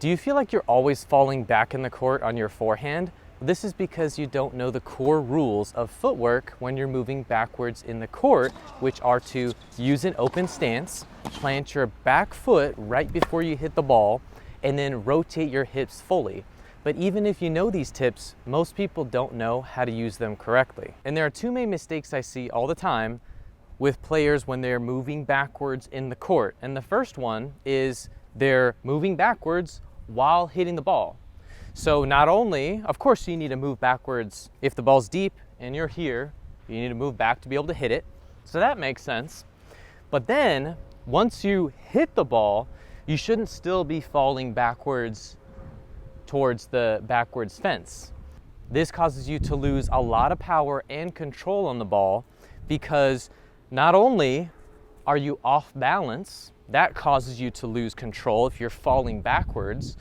Do you feel like you're always falling back in the court on your forehand? This is because you don't know the core rules of footwork when you're moving backwards in the court, which are to use an open stance, plant your back foot right before you hit the ball, and then rotate your hips fully. But even if you know these tips, most people don't know how to use them correctly. And there are two main mistakes I see all the time with players when they're moving backwards in the court. And the first one is they're moving backwards while hitting the ball. So not only, of course, you need to move backwards if the ball's deep and you're here, you need to move back to be able to hit it. So that makes sense. But then once you hit the ball, you shouldn't still be falling backwards towards the backwards fence. This causes you to lose a lot of power and control on the ball because not only are you off balance, that causes you to lose control if you're falling backwards,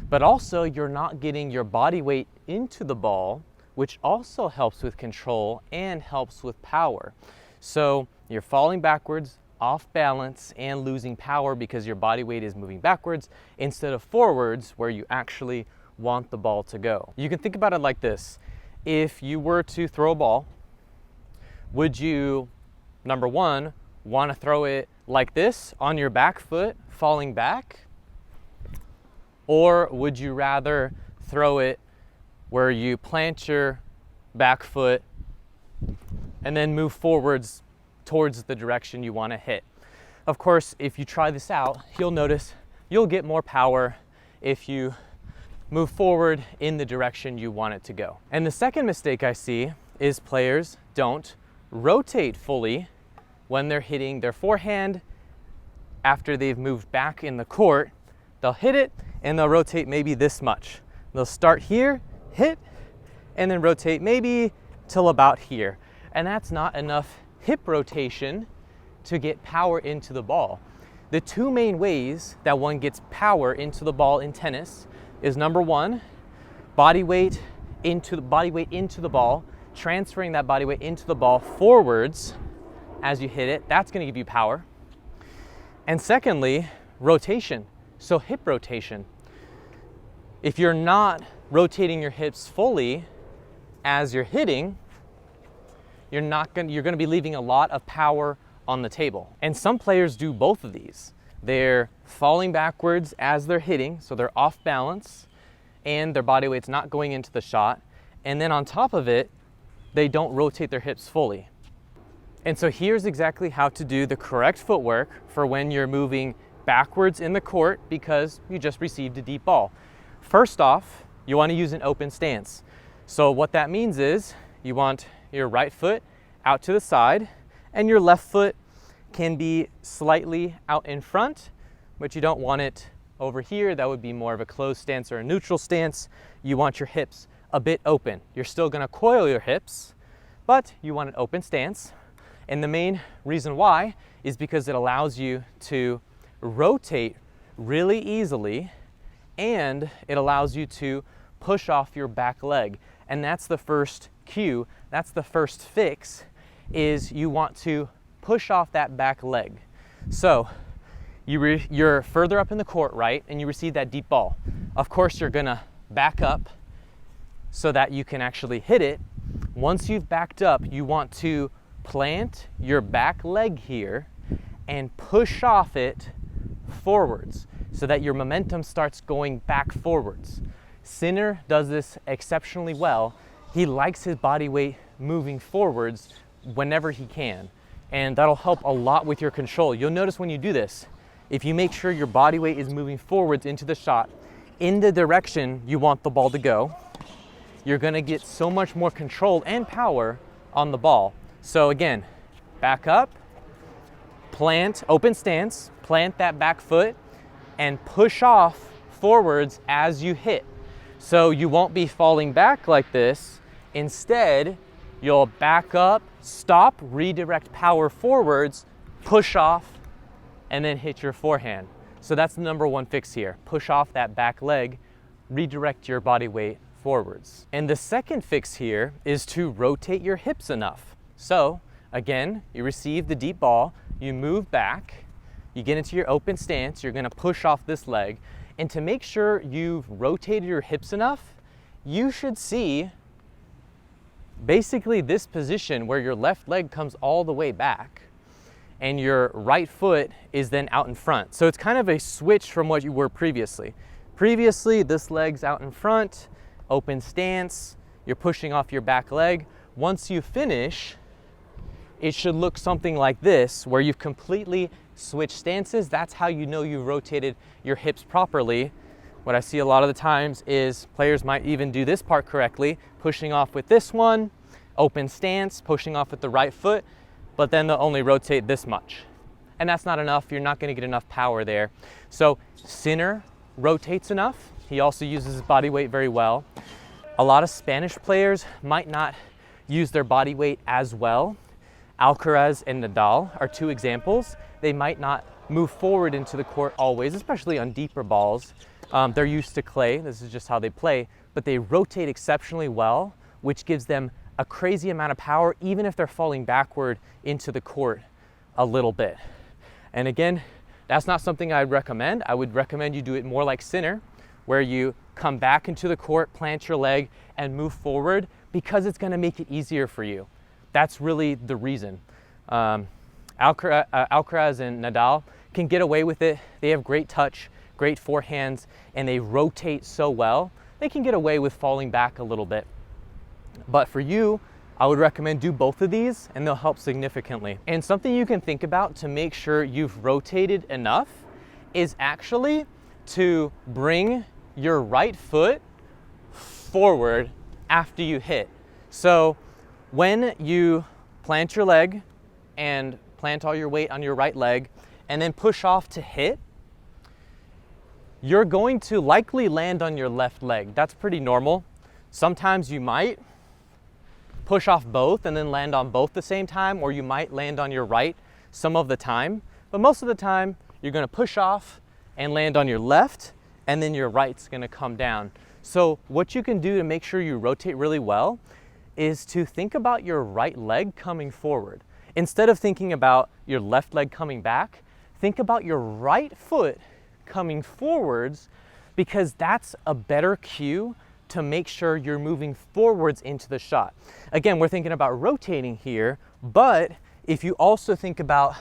but also you're not getting your body weight into the ball, which also helps with control and helps with power. So you're falling backwards, off balance, and losing power because your body weight is moving backwards instead of forwards where you actually want the ball to go. You can think about it like this. If you were to throw a ball, would you, number one, want to throw it like this on your back foot, falling back? Or would you rather throw it where you plant your back foot and then move forwards towards the direction you want to hit? Of course, if you try this out, you'll notice you'll get more power if you move forward in the direction you want it to go. And the second mistake I see is players don't rotate fully when they're hitting their forehand after they've moved back in the court. They'll hit it and they'll rotate maybe this much. They'll start here, hit, and then rotate maybe till about here. And that's not enough hip rotation to get power into the ball. The two main ways that one gets power into the ball in tennis is number one, body weight into the ball, transferring that body weight into the ball forwards as you hit it. That's going to give you power. And secondly, rotation. So hip rotation. If you're not rotating your hips fully as you're hitting, you're going to be leaving a lot of power on the table. And some players do both of these. They're falling backwards as they're hitting, so they're off balance and their body weight's not going into the shot. And then on top of it, they don't rotate their hips fully. And so here's exactly how to do the correct footwork for when you're moving backwards in the court because you just received a deep ball. First off, you want to use an open stance. So what that means is you want your right foot out to the side and your left foot can be slightly out in front, but you don't want it over here. That would be more of a closed stance or a neutral stance. You want your hips a bit open. You're still going to coil your hips, but you want an open stance. And the main reason why is because it allows you to rotate really easily and it allows you to push off your back leg. And that's the first cue, that's the first fix, is you want to push off that back leg. So you're further up in the court, right? And you receive that deep ball. Of course, you're gonna back up so that you can actually hit it. Once you've backed up, you want to plant your back leg here and push off it forwards so that your momentum starts going back forwards. Sinner does this exceptionally well. He likes his body weight moving forwards whenever he can, and that'll help a lot with your control. You'll notice when you do this, if you make sure your body weight is moving forwards into the shot in the direction you want the ball to go, you're gonna get so much more control and power on the ball. So again, back up, plant, open stance, plant that back foot, and push off forwards as you hit. So you won't be falling back like this. Instead, you'll back up, stop, redirect power forwards, push off, and then hit your forehand. So that's the number one fix here. Push off that back leg, redirect your body weight forwards. And the second fix here is to rotate your hips enough. So again, you receive the deep ball, you move back, you get into your open stance, you're gonna push off this leg. And to make sure you've rotated your hips enough, you should see basically this position where your left leg comes all the way back and your right foot is then out in front. So it's kind of a switch from what you were previously. Previously, this leg's out in front, open stance, you're pushing off your back leg. Once you finish, it should look something like this, where you've completely switched stances. That's how you know you've rotated your hips properly. What I see a lot of the times is players might even do this part correctly, pushing off with this one, open stance, pushing off with the right foot, but then they'll only rotate this much. And that's not enough. You're not going to get enough power there. So Sinner rotates enough. He also uses his body weight very well. A lot of Spanish players might not use their body weight as well. Alcaraz and Nadal are two examples. They might not move forward into the court always, especially on deeper balls. They're used to clay. This is just how they play, but they rotate exceptionally well, which gives them a crazy amount of power, even if they're falling backward into the court a little bit. And again, that's not something I'd recommend. I would recommend you do it more like Sinner, where you come back into the court, plant your leg, and move forward, because it's gonna make it easier for you. That's really the reason. Alcaraz and Nadal can get away with it. They have great touch, great forehands, and they rotate so well. They can get away with falling back a little bit. But for you, I would recommend do both of these, and they'll help significantly. And something you can think about to make sure you've rotated enough is actually to bring your right foot forward after you hit. So when you plant your leg and plant all your weight on your right leg and then push off to hit, you're going to likely land on your left leg. That's pretty normal. Sometimes you might push off both and then land on both the same time, or you might land on your right some of the time. But most of the time, you're gonna push off and land on your left, and then your right's gonna come down. So what you can do to make sure you rotate really well is to think about your right leg coming forward. Instead of thinking about your left leg coming back, think about your right foot coming forwards, because that's a better cue to make sure you're moving forwards into the shot. Again, we're thinking about rotating here, but if you also think about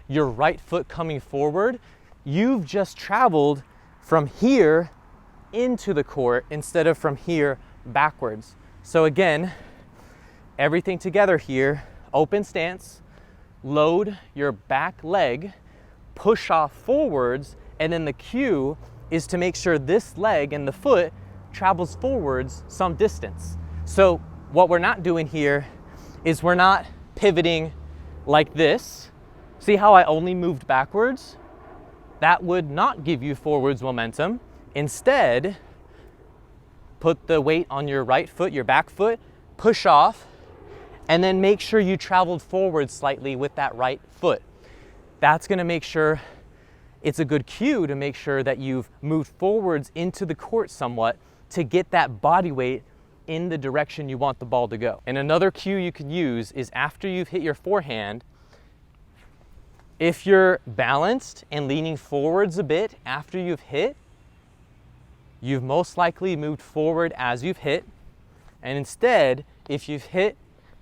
your right foot coming forward, you've just traveled from here into the court instead of from here backwards. So again, everything together here, open stance, load your back leg, push off forwards, and then the cue is to make sure this leg and the foot travels forwards some distance. So what we're not doing here is we're not pivoting like this. See how I only moved backwards? That would not give you forwards momentum. Instead, put the weight on your right foot, your back foot, push off, and then make sure you traveled forward slightly with that right foot. That's gonna make sure it's a good cue to make sure that you've moved forwards into the court somewhat to get that body weight in the direction you want the ball to go. And another cue you can use is after you've hit your forehand, if you're balanced and leaning forwards a bit after you've hit, you've most likely moved forward as you've hit. And instead, if you've hit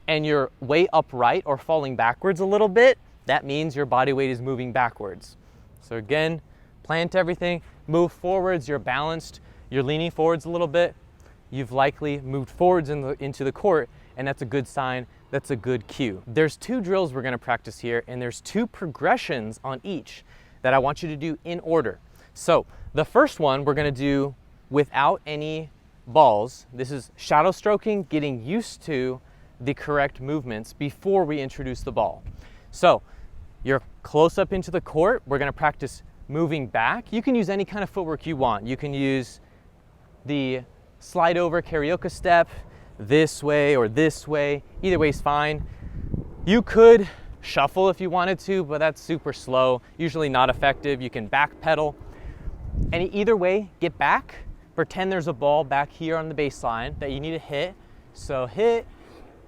and you're way upright or falling backwards a little bit, that means your body weight is moving backwards. So again, plant everything, move forwards, you're balanced, you're leaning forwards a little bit, you've likely moved forwards into the court, and that's a good sign, that's a good cue. There's two drills we're gonna practice here, and there's two progressions on each that I want you to do in order. So the first one we're gonna do without any balls. This is shadow stroking, getting used to the correct movements before we introduce the ball. So you're close up into the court, we're gonna practice moving back. You can use any kind of footwork you want. You can use the slide over karaoke step this way or this way. Either way is fine. You could shuffle if you wanted to, but that's super slow, usually not effective. You can back pedal. And either way, get back. Pretend there's a ball back here on the baseline that you need to hit. So hit,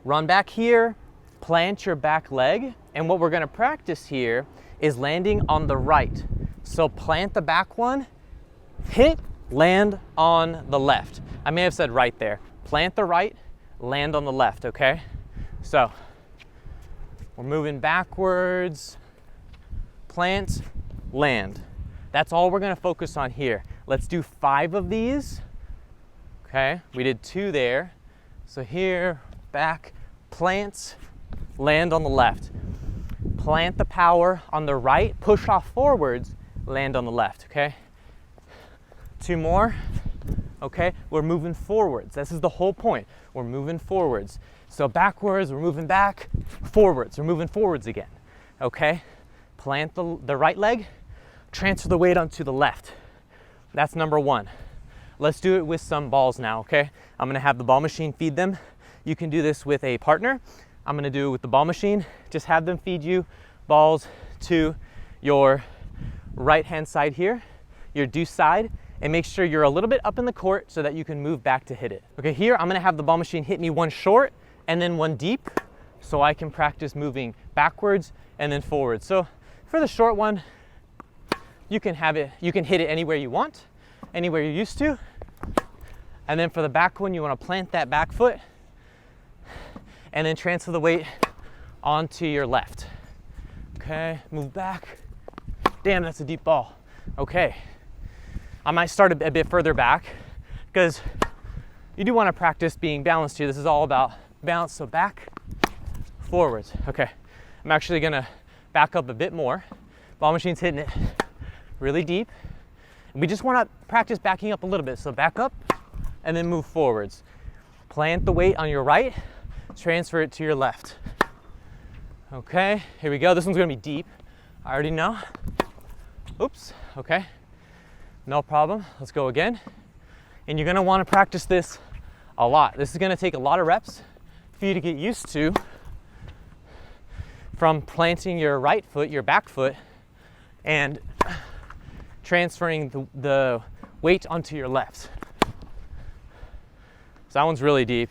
run back here, plant your back leg. And what we're gonna practice here is landing on the right. So plant the back one, hit, land on the left. I may have said right there. Plant the right, land on the left, okay? So we're moving backwards, plant, land. That's all we're gonna focus on here. Let's do 5 of these. Okay, we did 2 there. So here, back, plant, land on the left. Plant the power on the right, push off forwards, land on the left, okay? 2 more, okay? We're moving forwards. This is the whole point. We're moving forwards. So backwards, we're moving back, forwards, we're moving forwards again, okay? Plant the right leg, transfer the weight onto the left. That's number 1. Let's do it with some balls now, okay? I'm gonna have the ball machine feed them. You can do this with a partner. I'm gonna do it with the ball machine. Just have them feed you balls to your right hand side here, your deuce side, and make sure you're a little bit up in the court so that you can move back to hit it. Okay, here I'm gonna have the ball machine hit me 1 short and then 1 deep so I can practice moving backwards and then forward. So for the short one, you can hit it anywhere you want, anywhere you're used to. And then for the back one, you wanna plant that back foot and then transfer the weight onto your left. Okay, move back. Damn, that's a deep ball. Okay, I might start a bit further back because you do wanna practice being balanced here. This is all about balance, so back, forwards. Okay, I'm actually gonna back up a bit more. Ball machine's hitting it really deep. We just wanna practice backing up a little bit. So back up and then move forwards. Plant the weight on your right, transfer it to your left. Okay, here we go. This one's gonna be deep. I already know. Oops, okay. No problem, let's go again. And you're gonna wanna practice this a lot. This is gonna take a lot of reps for you to get used to from planting your right foot, your back foot, and transferring the weight onto your left. So that one's really deep.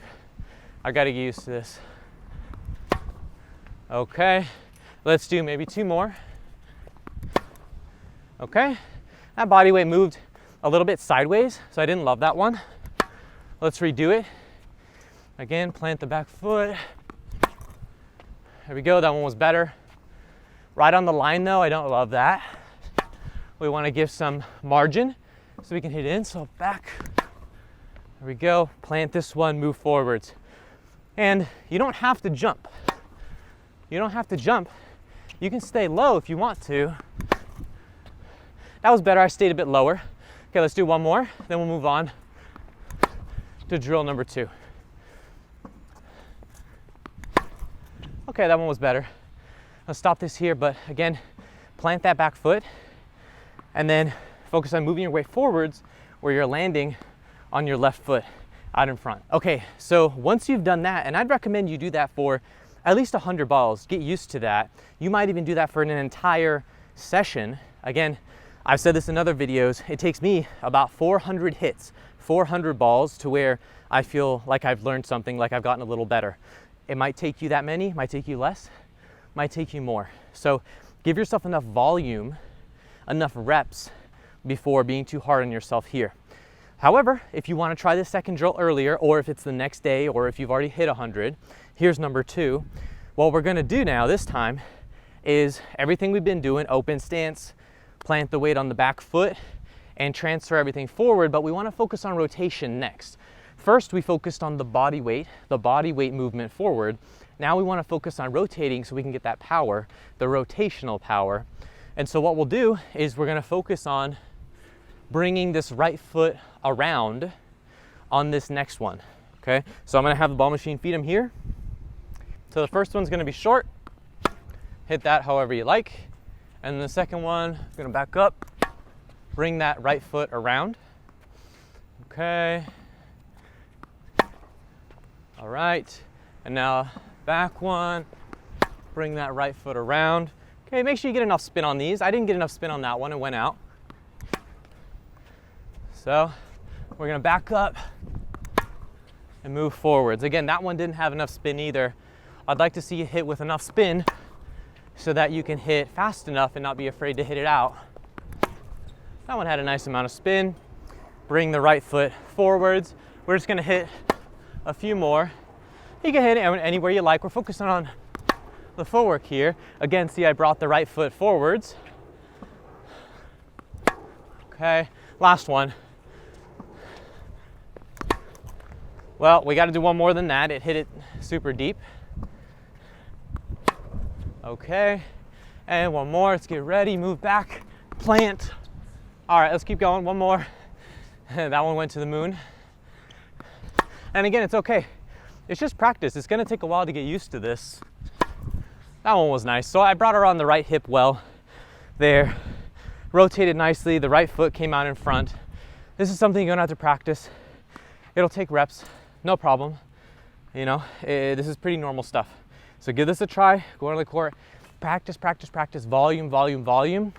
I gotta get used to this. Okay, let's do maybe 2 more. Okay, that body weight moved a little bit sideways, so I didn't love that one. Let's redo it. Again, plant the back foot. There we go, that one was better. Right on the line though, I don't love that. We want to give some margin so we can hit in, so back. There we go, plant this one, move forwards. And you don't have to jump. You don't have to jump. You can stay low if you want to. That was better, I stayed a bit lower. Okay, let's do 1 more, then we'll move on to drill number 2. Okay, that one was better. I'll stop this here, but again, plant that back foot and then focus on moving your way forwards where you're landing on your left foot out in front. Okay, so once you've done that, and I'd recommend you do that for at least 100 balls, get used to that. You might even do that for an entire session. Again, I've said this in other videos, it takes me about 400 hits, 400 balls to where I feel like I've learned something, like I've gotten a little better. It might take you that many, might take you less, might take you more. So give yourself enough volume, enough reps before being too hard on yourself here. However, if you want to try this second drill earlier, or if it's the next day, or if you've already hit 100, here's number 2. What we're going to do now this time is everything we've been doing, open stance, plant the weight on the back foot, and transfer everything forward, but we want to focus on rotation next. First, we focused on the body weight movement forward. Now we want to focus on rotating so we can get that power, the rotational power. And so what we'll do is we're going to focus on bringing this right foot around on this next one, okay? So I'm going to have the ball machine feed him here. So the first one's going to be short. Hit that however you like. And then the second one, I'm going to back up, bring that right foot around. Okay. All right. And now back one, bring that right foot around. Okay, make sure you get enough spin on these. I didn't get enough spin on that one, it went out. So we're gonna back up and move forwards. Again, that one didn't have enough spin either. I'd like to see you hit with enough spin so that you can hit fast enough and not be afraid to hit it out. That one had a nice amount of spin. Bring the right foot forwards. We're just gonna hit a few more. You can hit it anywhere you like. We're focusing on the footwork here. Again, see, I brought the right foot forwards. Okay, last one. Well, we got to do one more than that. It hit it super deep. Okay, and one more. Let's get ready, move back, plant. All right, let's keep going, one more. That one went to the moon. And again, it's okay. It's just practice. It's gonna take a while to get used to this. That one was nice. So I brought her on the right hip well there. Rotated nicely, the right foot came out in front. This is something you're gonna have to practice. It'll take reps, no problem. You know, this is pretty normal stuff. So give this a try, go on the court, practice, practice, practice, volume, volume, volume,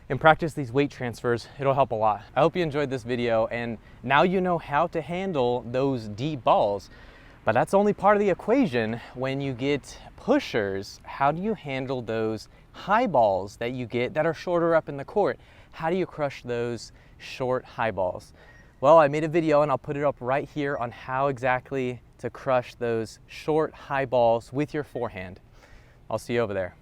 and practice these weight transfers. It'll help a lot. I hope you enjoyed this video, and now you know how to handle those deep balls. But that's only part of the equation. When you get pushers, how do you handle those high balls that you get that are shorter up in the court? How do you crush those short high balls? Well, I made a video and I'll put it up right here on how exactly to crush those short high balls with your forehand. I'll see you over there.